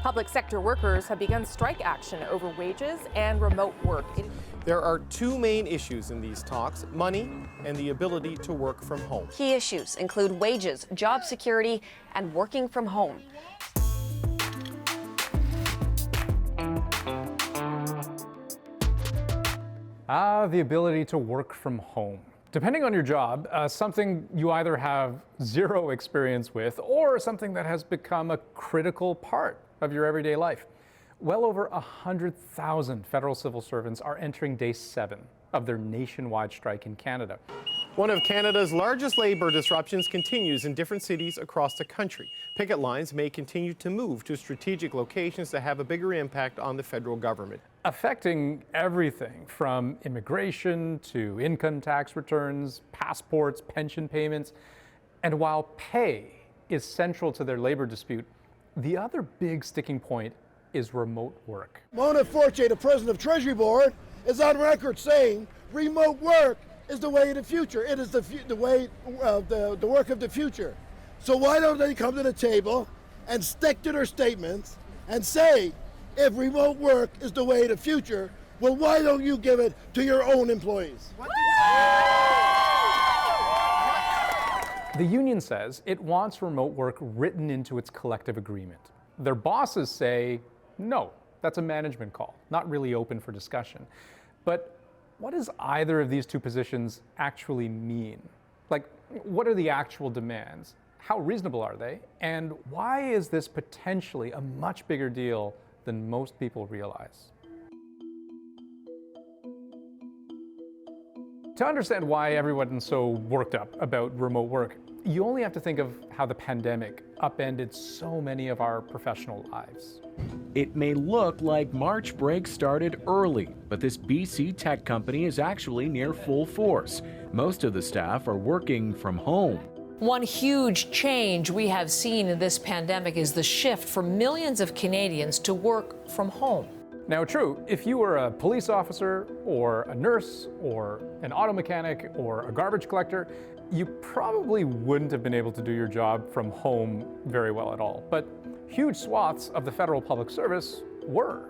Public sector workers have begun strike action over wages and remote work. There are two main issues in these talks: money and the ability to work from home. Key issues include wages, job security, and working from home. The ability to work from home. Depending on your job, something you either have zero experience with or something that has become a critical part of your everyday life. Well over 100,000 federal civil servants are entering day 7 of their nationwide strike in Canada. One of Canada's largest labor disruptions continues in different cities across the country. Picket lines may continue to move to strategic locations that have a bigger impact on the federal government, affecting everything from immigration to income tax returns, passports, pension payments. And while pay is central to their labor dispute, the other big sticking point is remote work. Mona Forte, the president of Treasury Board, is on record saying remote work is the way of the future. It is the way of the work of the future. So why don't they come to the table and stick to their statements and say, if remote work is the way of the future, well, why don't you give it to your own employees? The union says it wants remote work written into its collective agreement. Their bosses say, no, that's a management call, not really open for discussion. But what does either of these two positions actually mean? Like, what are the actual demands? How reasonable are they? And why is this potentially a much bigger deal than most people realize? To understand why everyone's so worked up about remote work, you only have to think of how the pandemic upended so many of our professional lives. It may look like March break started early, but this BC tech company is actually near full force. Most of the staff are working from home. One huge change we have seen in this pandemic is the shift for millions of Canadians to work from home. Now, true, if you were a police officer or a nurse or an auto mechanic or a garbage collector, you probably wouldn't have been able to do your job from home very well at all. But huge swaths of the federal public service were.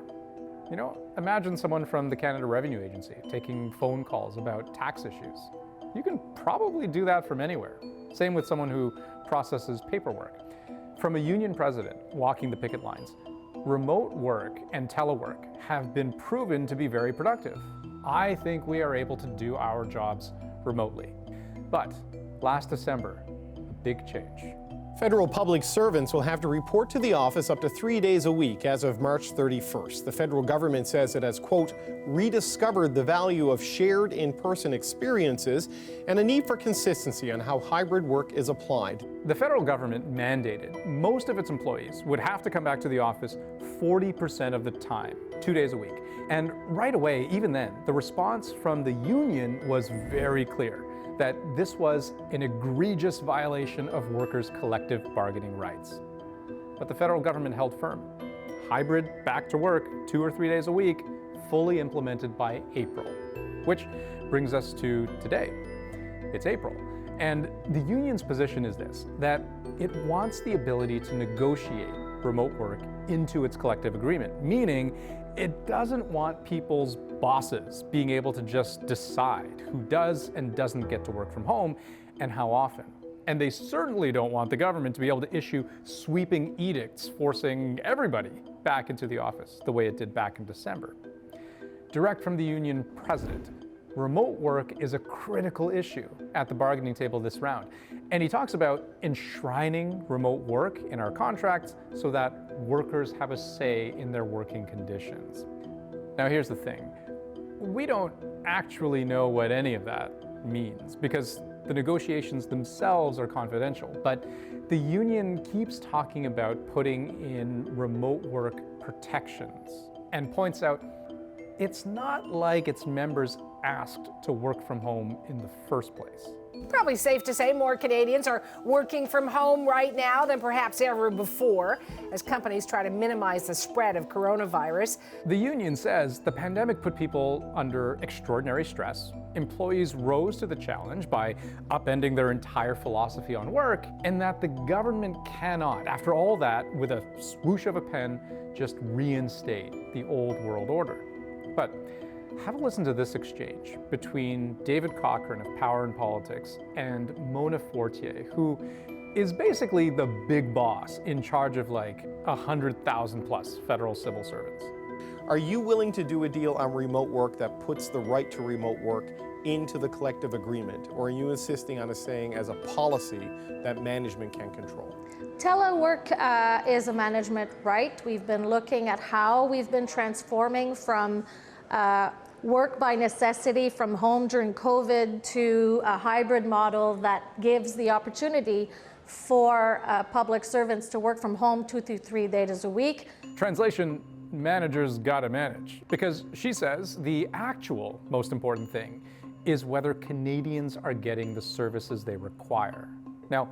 You know, imagine someone from the Canada Revenue Agency taking phone calls about tax issues. You can probably do that from anywhere. Same with someone who processes paperwork. From a union president walking the picket lines, remote work and telework have been proven to be very productive. I think we are able to do our jobs remotely. But last December, a big change. Federal public servants will have to report to the office up to 3 days a week as of March 31st. The federal government says it has, quote, rediscovered the value of shared in-person experiences and a need for consistency on how hybrid work is applied. The federal government mandated most of its employees would have to come back to the office 40% of the time, 2 days a week. And right away, even then, the response from the union was very clear that this was an egregious violation of workers' collective bargaining rights. But the federal government held firm. Hybrid back to work 2 or 3 days a week, fully implemented by April. Which brings us to today. It's April. And the union's position is this, that it wants the ability to negotiate remote work into its collective agreement, meaning it doesn't want people's bosses being able to just decide who does and doesn't get to work from home and how often. And they certainly don't want the government to be able to issue sweeping edicts forcing everybody back into the office the way it did back in December. Direct from the union president, remote work is a critical issue at the bargaining table this round. And he talks about enshrining remote work in our contracts so that workers have a say in their working conditions. Now here's the thing. We don't actually know what any of that means because the negotiations themselves are confidential, but the union keeps talking about putting in remote work protections and points out it's not like its members asked to work from home in the first place. Probably safe to say more Canadians are working from home right now than perhaps ever before, as companies try to minimize the spread of coronavirus. The union says the pandemic put people under extraordinary stress. Employees rose to the challenge by upending their entire philosophy on work, and that the government cannot, after all that, with a swoosh of a pen, just reinstate the old world order. But have a listen to this exchange between David Cochrane of Power and Politics and Mona Fortier, who is basically the big boss in charge of like 100,000 plus federal civil servants. Are you willing to do a deal on remote work that puts the right to remote work into the collective agreement? Or are you insisting on a saying as a policy that management can control? Telework is a management right. We've been looking at how we've been transforming from work by necessity from home during COVID to a hybrid model that gives the opportunity for public servants to work from home 2 to 3 days a week. Translation, managers gotta manage. Because she says the actual most important thing is whether Canadians are getting the services they require. Now,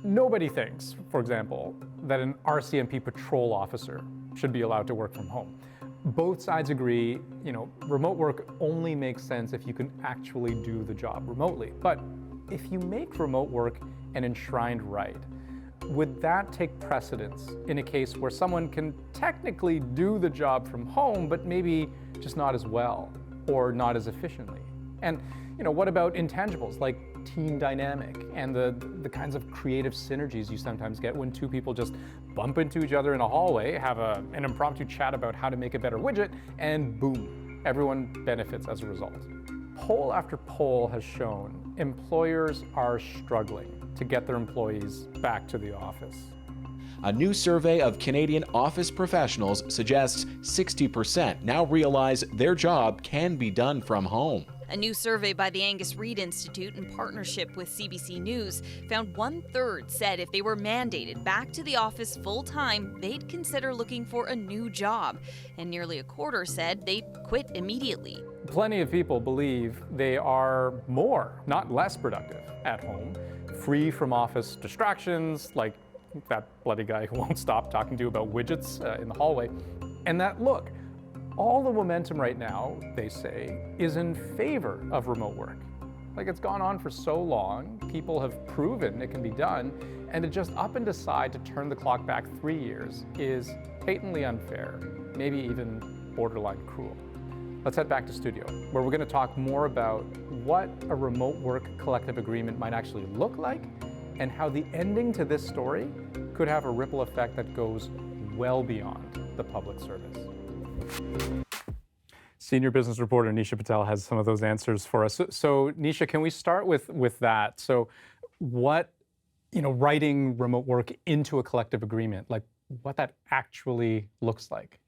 nobody thinks, for example, that an RCMP patrol officer should be allowed to work from home. Both sides agree, remote work only makes sense if you can actually do the job remotely. But if you make remote work an enshrined right, would that take precedence in a case where someone can technically do the job from home, but maybe just not as well or not as efficiently? And what about intangibles like team dynamic and the kinds of creative synergies you sometimes get when two people just bump into each other in a hallway, have an impromptu chat about how to make a better widget, and boom, everyone benefits as a result. Poll after poll has shown employers are struggling to get their employees back to the office. A new survey of Canadian office professionals suggests 60% now realize their job can be done from home. A new survey by the Angus Reid Institute in partnership with CBC News found 1/3 said if they were mandated back to the office full-time, they'd consider looking for a new job. And nearly a quarter said they'd quit immediately. Plenty of people believe they are more, not less productive at home, free from office distractions like that bloody guy who won't stop talking to you about widgets in the hallway. And that, look, all the momentum right now, they say, is in favor of remote work. Like, it's gone on for so long, people have proven it can be done, and to just up and decide to turn the clock back 3 years is patently unfair, maybe even borderline cruel. Let's head back to studio, where we're going to talk more about what a remote work collective agreement might actually look like, and how the ending to this story could have a ripple effect that goes well beyond the public service. Senior business reporter Nisha Patel has some of those answers for us. So Nisha, can we start with that? So what, writing remote work into a collective agreement, like what that actually looks like?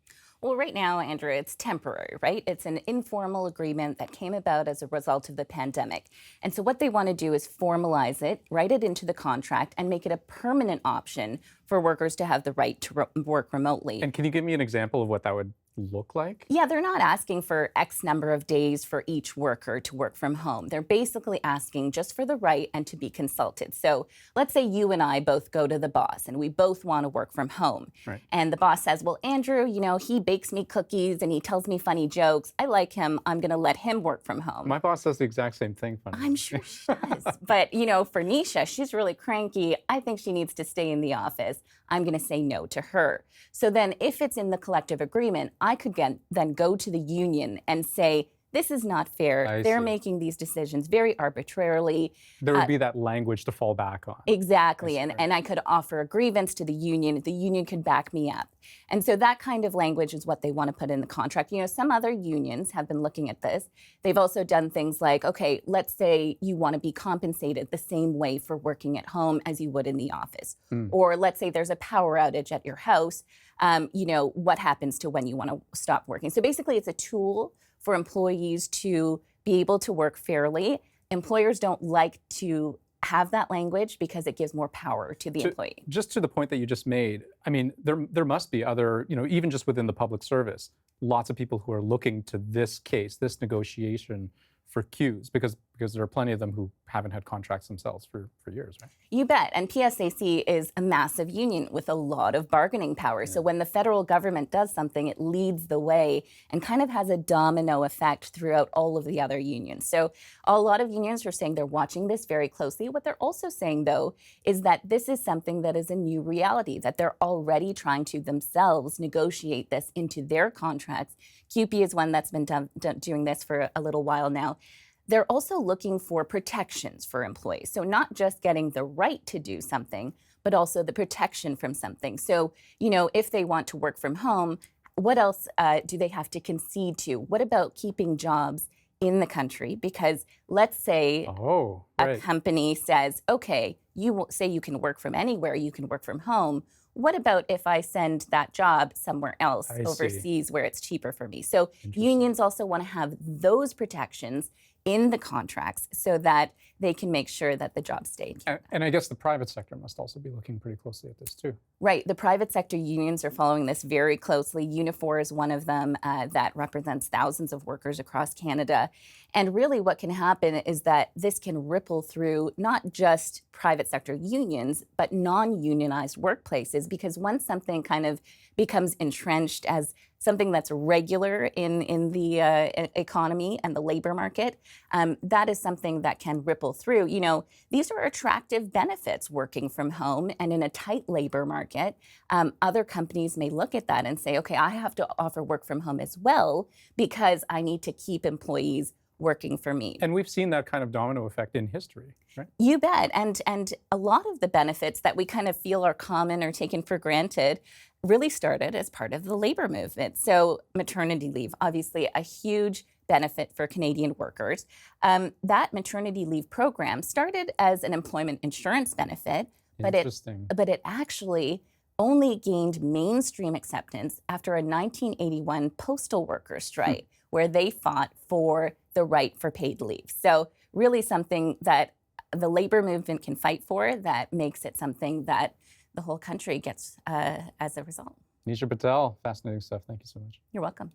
Well, right now, Andrew, it's temporary, right? It's an informal agreement that came about as a result of the pandemic. And so what they want to do is formalize it, write it into the contract, and make it a permanent option for workers to have the right to work remotely. And can you give me an example of what that would look like? Yeah, they're not asking for X number of days for each worker to work from home. They're basically asking just for the right and to be consulted. So let's say you and I both go to the boss and we both want to work from home. Right. And the boss says, well, Andrew, he bakes me cookies and he tells me funny jokes. I like him. I'm going to let him work from home. My boss does the exact same thing. Funny. I'm sure she does. But, for Nisha, she's really cranky. I think she needs to stay in the office. I'm going to say no to her. So then if it's in the collective agreement, I could then go to the union and say, this is not fair. They're making these decisions very arbitrarily. There would be that language to fall back on. Exactly. And I could offer a grievance to the union. The union could back me up. And so that kind of language is what they want to put in the contract. Some other unions have been looking at this. They've also done things like, okay, let's say you want to be compensated the same way for working at home as you would in the office. Or let's say there's a power outage at your house. What happens to when you want to stop working? So basically it's a tool for employees to be able to work fairly. Employers don't like to have that language because it gives more power to the employee. Just to the point that you just made, I mean, there must be other, even just within the public service, lots of people who are looking to this case, this negotiation, for cues, because there are plenty of them who haven't had contracts themselves for years, right? You bet. And PSAC is a massive union with a lot of bargaining power. So when the federal government does something, it leads the way and kind of has a domino effect throughout all of the other unions. So a lot of unions are saying they're watching this very closely. What they're also saying, though, is that this is something that is a new reality, that they're already trying to themselves negotiate this into their contracts. CUPE is one that's been doing this for a little while now. They're also looking for protections for employees. So not just getting the right to do something, but also the protection from something. So, if they want to work from home, what else do they have to concede to? What about keeping jobs in the country? Because let's say a company says, okay, you say you can work from anywhere, you can work from home. What about if I send that job somewhere else overseas where it's cheaper for me? So unions also want to have those protections in the contracts so that they can make sure that the jobs stay. And I guess the private sector must also be looking pretty closely at this too. Right. The private sector unions are following this very closely. Unifor is one of them that represents thousands of workers across Canada. And really what can happen is that this can ripple through not just private sector unions, but non-unionized workplaces, because once something kind of becomes entrenched as something that's regular in the economy and the labor market, that is something that can ripple through. These are attractive benefits working from home, and in a tight labor market, other companies may look at that and say, okay, I have to offer work from home as well because I need to keep employees working for me. And we've seen that kind of domino effect in history, right? You bet. And a lot of the benefits that we kind of feel are common or taken for granted really started as part of the labor movement. So maternity leave, obviously a huge benefit for Canadian workers. That maternity leave program started as an employment insurance benefit, but it actually only gained mainstream acceptance after a 1981 postal workers strike, where they fought for the right for paid leave. So really something that the labor movement can fight for, that makes it something that the whole country gets as a result. Nisha Patel, fascinating stuff. Thank you so much. You're welcome.